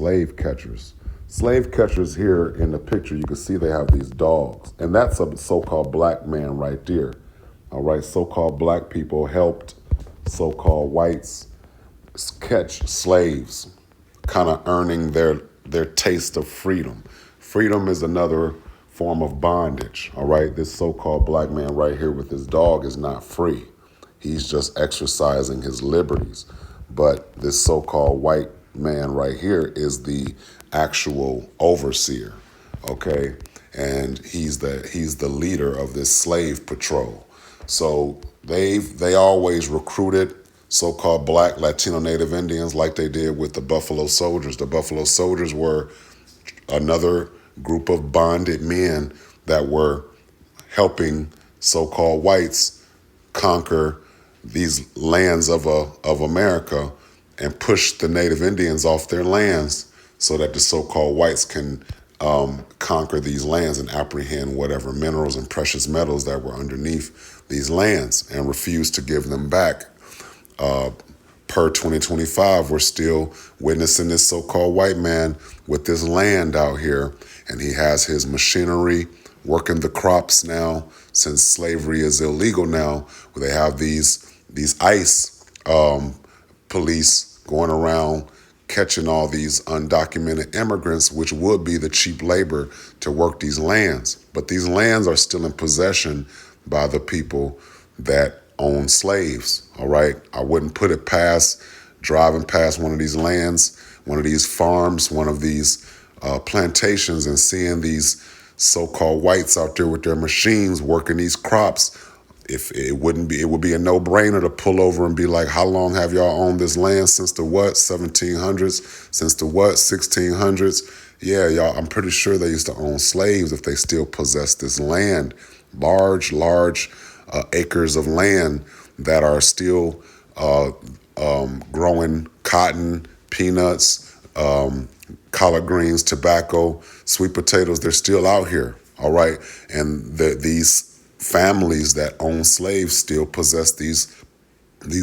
slave catchers. Slave catchers here in the picture, you can see they have these dogs. And that's a so-called black man right there. All right, so-called black people helped so-called whites catch slaves, kind of earning their taste of freedom. Freedom is another form of bondage. All right, this so-called black man right here with his dog is not free. He's just exercising his liberties. But this so-called white man right here is the actual overseer. Okay, and he's the leader of this slave patrol. So they always recruited so-called black Latino Native Indians like they did with the Buffalo Soldiers. The Buffalo Soldiers were another group of bonded men that were helping so-called whites conquer these lands of America and push the Native Indians off their lands so that the so-called whites can conquer these lands and apprehend whatever minerals and precious metals that were underneath these lands and refuse to give them back. Per 2025, we're still witnessing this so-called white man with this land out here, and he has his machinery working the crops now, since slavery is illegal now, where they have these ICE police going around catching all these undocumented immigrants, which would be the cheap labor to work these lands. But these lands are still in possession by the people that own slaves. All right, I wouldn't put it past driving past one of these lands, one of these farms, one of these plantations, and seeing these so-called whites out there with their machines working these crops. If it would be a no-brainer to pull over and be like, how long have y'all owned this land? Since the what, 1700s? Since the what, 1600s? Yeah, y'all, I'm pretty sure they used to own slaves if they still possess this land. Large acres of land that are still growing cotton, peanuts, collard greens, tobacco, sweet potatoes. They're still out here, all right? And these families that own slaves still possess these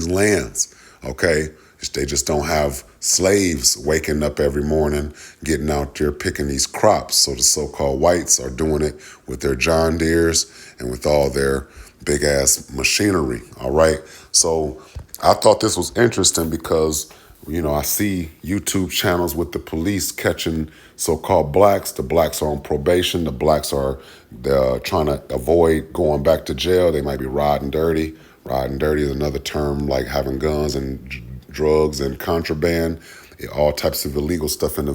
lands, okay? They just don't have slaves waking up every morning, getting out there picking these crops. So the so-called whites are doing it with their John Deeres and with all their big ass machinery, all right? So I thought this was interesting because, you know, I see YouTube channels with the police catching so-called blacks. The blacks are on probation. The blacks are trying to avoid going back to jail. They might be riding dirty. Riding dirty is another term like having guns and drugs and contraband, all types of illegal stuff in the